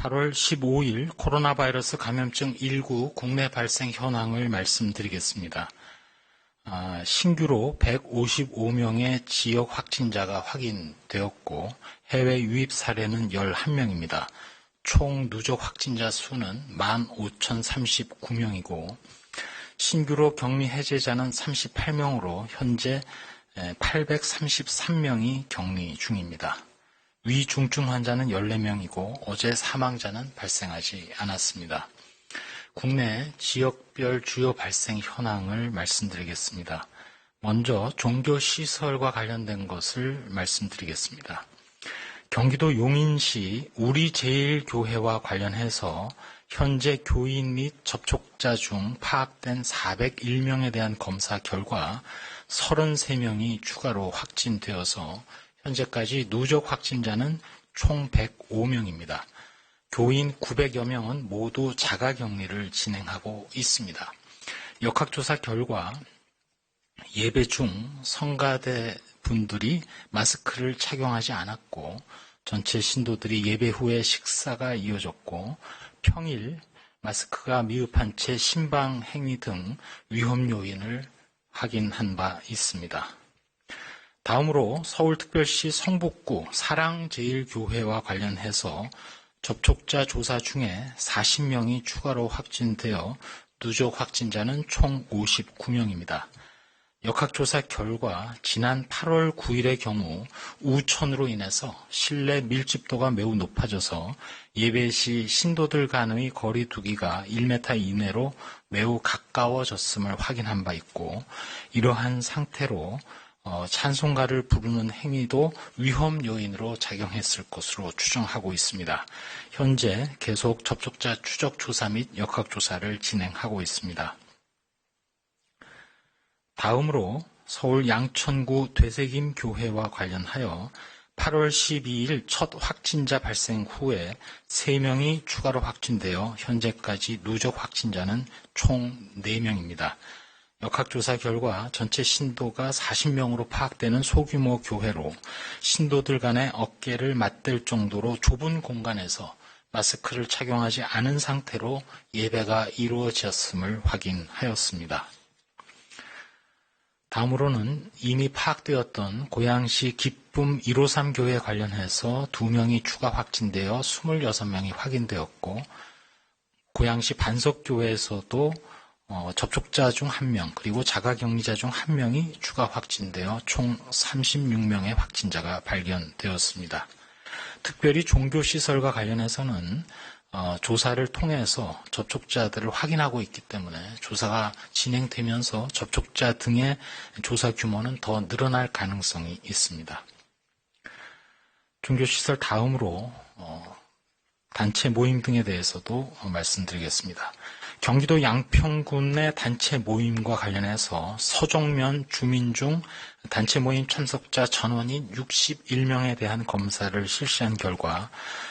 8월 15일 코로나 바이러스 감염증 19 국내 발생 현황을 말씀드리겠습니다. 신규로 155명의 지역 확진자가 확인되었고 해외 유입 사례는 11명입니다. 총 누적 확진자 수는 15,039명이고 신규로 격리 해제자는 38명으로 현재 833명이 격리 중입니다. 위중증 환자는 14명이고 어제 사망자는 발생하지 않았습니다. 국내 지역별 주요 발생 현황을 말씀드리겠습니다. 먼저 종교시설과 관련된 것을 말씀드리겠습니다. 경기도 용인시 우리제일교회와 관련해서 현재 교인 및 접촉자 중 파악된 401명에 대한 검사 결과 33명이 추가로 확진되어서 현재까지 누적 확진자는 총 105명입니다. 교인 900여 명은 모두 자가격리를 진행하고 있습니다. 역학조사 결과 예배 중 성가대 분들이 마스크를 착용하지 않았고 전체 신도들이 예배 후에 식사가 이어졌고 평일 마스크가 미흡한 채 신방 행위 등 위험 요인을 확인한 바 있습니다. 다음으로 서울특별시 성북구 사랑제일교회와 관련해서 접촉자 조사 중에 40명이 추가로 확진되어 누적 확진자는 총 59명입니다. 역학조사 결과 지난 8월 9일의 경우 우천으로 인해서 실내 밀집도가 매우 높아져서 예배 시 신도들 간의 거리 두기가 1m 이내로 매우 가까워졌음을 확인한 바 있고 이러한 상태로 찬송가를 부르는 행위도 위험 요인으로 작용했을 것으로 추정하고 있습니다. 현재 계속 접촉자 추적 조사 및 역학조사를 진행하고 있습니다. 다음으로 서울 양천구 되새김 교회와 관련하여 8월 12일 첫 확진자 발생 후에 3명이 추가로 확진되어 현재까지 누적 확진자는 총 4명입니다. 역학조사 결과 전체 신도가 40명으로 파악되는 소규모 교회로 신도들 간의 어깨를 맞댈 정도로 좁은 공간에서 마스크를 착용하지 않은 상태로 예배가 이루어졌음을 확인하였습니다. 다음으로는 이미 파악되었던 고양시 기쁨 153 교회 관련해서 2명이 추가 확진되어 26명이 확인되었고 고양시 반석교회에서도 접촉자 중 1명 그리고 자가격리자 중 1명이 추가 확진되어 총 36명의 확진자가 발견되었습니다. 특별히 종교시설과 관련해서는 조사를 통해서 접촉자들을 확인하고 있기 때문에 조사가 진행되면서 접촉자 등의 조사 규모는 더 늘어날 가능성이 있습니다. 종교시설 다음으로 단체 모임 등에 대해서도 말씀드리겠습니다. 경기도 양평군의 단체 모임과 관련해서 서종면 주민 중 단체 모임 참석자 전원인 61명에 대한 검사를 실시한 결과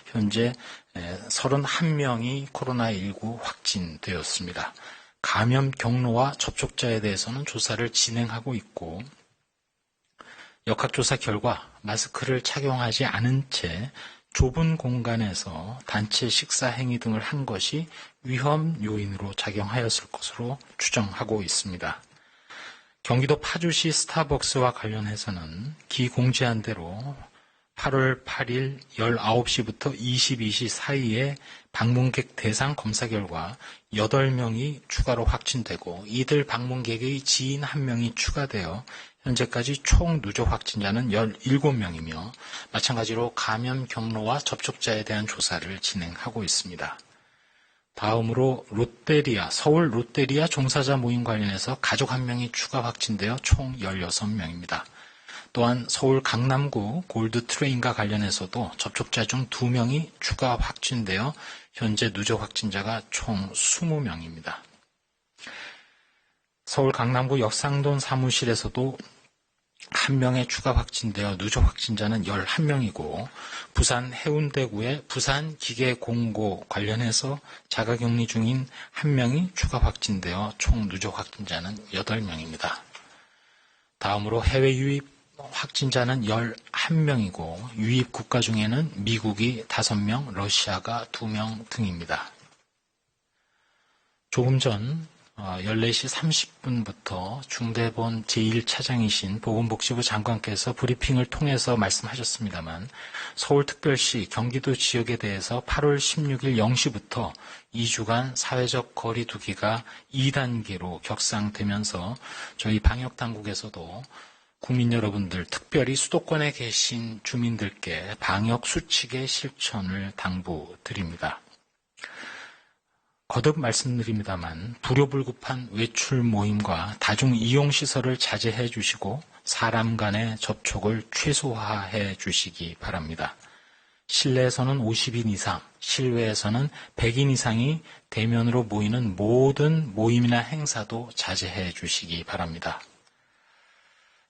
현재 31명이 코로나19 확진되었습니다. 감염 경로와 접촉자에 대해서는 조사를 진행하고 있고 역학조사 결과 마스크를 착용하지 않은 채 좁은 공간에서 단체 식사 행위 등을 한 것이 위험 요인으로 작용하였을 것으로 추정하고 있습니다. 경기도 파주시 스타벅스와 관련해서는 기공지한 대로 8월 8일 19시부터 22시 사이에 방문객 대상 검사 결과 8명이 추가로 확진되고 이들 방문객의 지인 1명이 추가되어 현재까지 총 누적 확진자는 17명이며 마찬가지로 감염 경로와 접촉자에 대한 조사를 진행하고 있습니다. 다음으로 서울 롯데리아 종사자 모임 관련해서 가족 1명이 추가 확진되어 총 16명입니다. 또한 서울 강남구 골드트레인과 관련해서도 접촉자 중 2명이 추가 확진되어 현재 누적 확진자가 총 20명입니다. 서울 강남구 역상동 사무실에서도 1명의 추가 확진되어 누적 확진자는 11명이고 부산 해운대구의 부산기계공고 관련해서 자가격리 중인 1명이 추가 확진되어 총 누적 확진자는 8명입니다. 다음으로 해외 유입 확진자는 11명이고 유입 국가 중에는 미국이 5명, 러시아가 2명 등입니다. 조금 전 14시 30분부터 중대본 제1차장이신 보건복지부 장관께서 브리핑을 통해서 말씀하셨습니다만 서울특별시, 경기도 지역에 대해서 8월 16일 0시부터 2주간 사회적 거리 두기가 2단계로 격상되면서 저희 방역당국에서도 국민 여러분들, 특별히 수도권에 계신 주민들께 방역 수칙의 실천을 당부드립니다. 거듭 말씀드립니다만 불효불급한 외출 모임과 다중 이용시설을 자제해 주시고 사람 간의 접촉을 최소화해 주시기 바랍니다. 실내에서는 50인 이상, 실외에서는 100인 이상이 대면으로 모이는 모든 모임이나 행사도 자제해 주시기 바랍니다.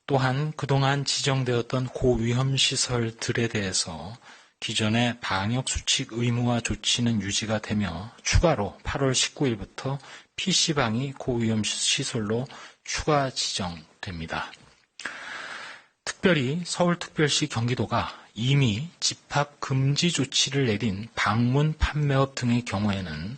또한 그동안 지정되었던 고위험시설들에 대해서 기존의 방역수칙 의무화 조치는 유지가 되며 추가로 8월 19일부터 PC방이 고위험시설로 추가 지정됩니다. 특별히 서울특별시 경기도가 이미 집합금지 조치를 내린 방문 판매업 등의 경우에는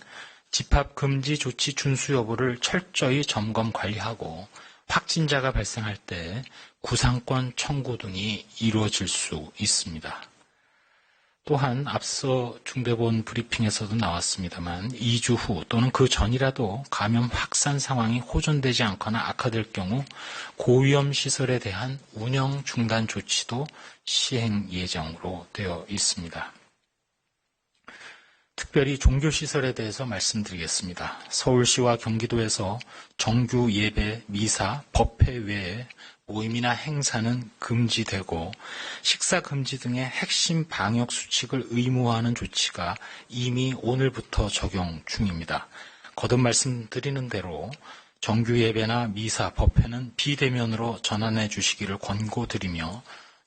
집합금지 조치 준수 여부를 철저히 점검 관리하고 확진자가 발생할 때 구상권 청구 등이 이루어질 수 있습니다. 또한 앞서 중대본 브리핑에서도 나왔습니다만 2주 후 또는 그 전이라도 감염 확산 상황이 호전되지 않거나 악화될 경우 고위험 시설에 대한 운영 중단 조치도 시행 예정으로 되어 있습니다. 특별히 종교시설에 대해서 말씀드리겠습니다. 서울시와 경기도에서 정규 예배, 미사, 법회 외에 모임이나 행사는 금지되고 식사 금지 등의 핵심 방역 수칙을 의무화하는 조치가 이미 오늘부터 적용 중입니다. 거듭 말씀드리는 대로 정규 예배나 미사, 법회는 비대면으로 전환해 주시기를 권고드리며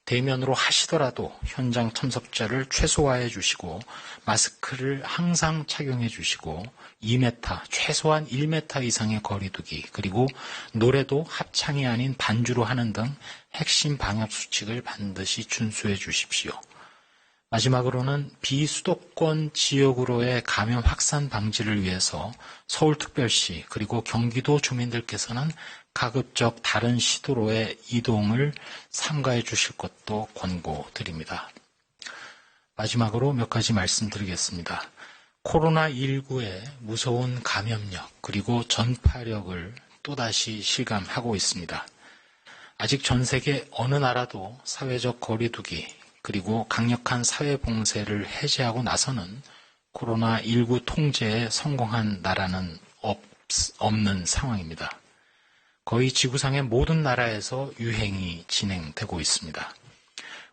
대면으로 하시더라도 현장 참석자를 최소화해 주시고 마스크를 항상 착용해 주시고 2m, 최소한 1m 이상의 거리 두기, 그리고 노래도 합창이 아닌 반주로 하는 등 핵심 방역 수칙을 반드시 준수해 주십시오. 마지막으로는 비수도권 지역으로의 감염 확산 방지를 위해서 서울특별시 그리고 경기도 주민들께서는 가급적 다른 시도로의 이동을 삼가해 주실 것도 권고드립니다. 마지막으로 몇 가지 말씀드리겠습니다. 코로나19의 무서운 감염력 그리고 전파력을 또다시 실감하고 있습니다. 아직 전 세계 어느 나라도 사회적 거리두기 그리고 강력한 사회봉쇄를 해제하고 나서는 코로나19 통제에 성공한 나라는 없는 상황입니다. 거의 지구상의 모든 나라에서 유행이 진행되고 있습니다.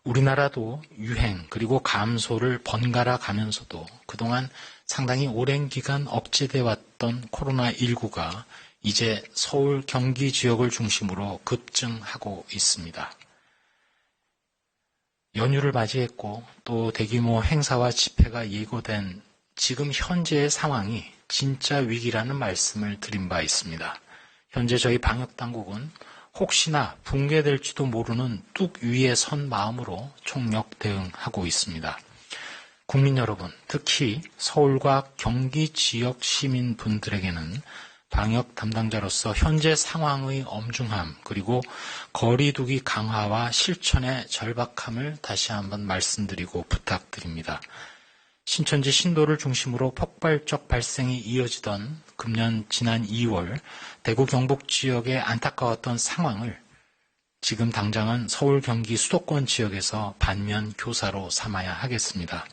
우리나라도 유행 그리고 감소를 번갈아 가면서도 그동안 상당히 오랜 기간 억제돼 왔던 코로나19가 이제 서울, 경기 지역을 중심으로 급증하고 있습니다. 연휴를 맞이했고 또 대규모 행사와 집회가 예고된 지금 현재의 상황이 진짜 위기라는 말씀을 드린 바 있습니다. 현재 저희 방역당국은 혹시나 붕괴될지도 모르는 뚝 위에 선 마음으로 총력 대응하고 있습니다. 국민 여러분, 특히 서울과 경기 지역 시민분들에게는 방역 담당자로서 현재 상황의 엄중함 그리고 거리두기 강화와 실천의 절박함을 다시 한번 말씀드리고 부탁드립니다. 신천지 신도를 중심으로 폭발적 발생이 이어지던 금년 지난 2월 대구 경북 지역의 안타까웠던 상황을 지금 당장은 서울 경기 수도권 지역에서 반면 교사로 삼아야 하겠습니다.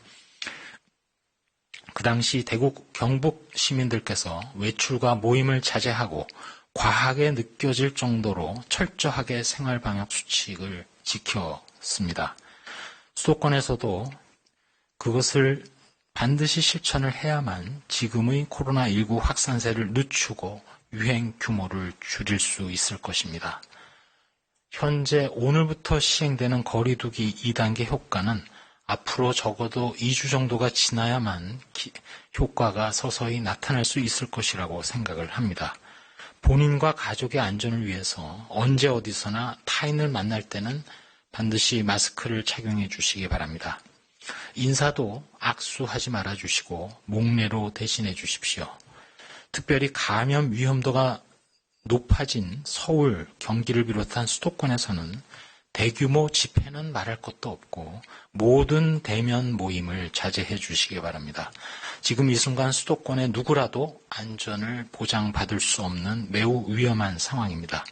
그 당시 대구 경북 시민들께서 외출과 모임을 자제하고 과하게 느껴질 정도로 철저하게 생활방역 수칙을 지켰습니다. 수도권에서도 그것을 반드시 실천을 해야만 지금의 코로나19 확산세를 늦추고 유행 규모를 줄일 수 있을 것입니다. 현재 오늘부터 시행되는 거리두기 2단계 효과는 앞으로 적어도 2주 정도가 지나야만 효과가 서서히 나타날 수 있을 것이라고 생각을 합니다. 본인과 가족의 안전을 위해서 언제 어디서나 타인을 만날 때는 반드시 마스크를 착용해 주시기 바랍니다. 인사도 악수하지 말아 주시고 목례로 대신해 주십시오. 특별히 감염 위험도가 높아진 서울, 경기를 비롯한 수도권에서는 대규모 집회는 말할 것도 없고 모든 대면 모임을 자제해 주시기 바랍니다. 지금 이 순간 수도권의 누구라도 안전을 보장받을 수 없는 매우 위험한 상황입니다.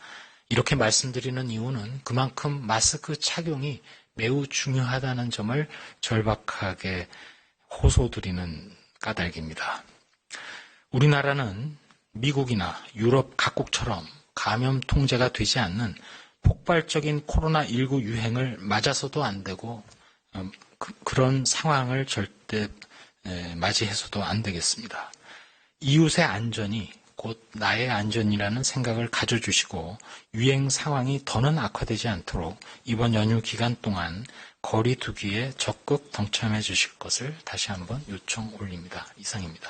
이렇게 말씀드리는 이유는 그만큼 마스크 착용이 매우 중요하다는 점을 절박하게 호소드리는 까닭입니다. 우리나라는 미국이나 유럽 각국처럼 감염 통제가 되지 않는 폭발적인 코로나19 유행을 맞아서도 안 되고 그런 상황을 절대 맞이해서도 안 되겠습니다. 이웃의 안전이 곧 나의 안전이라는 생각을 가져주시고 유행 상황이 더는 악화되지 않도록 이번 연휴 기간 동안 거리 두기에 적극 동참해 주실 것을 다시 한번 요청 올립니다. 이상입니다.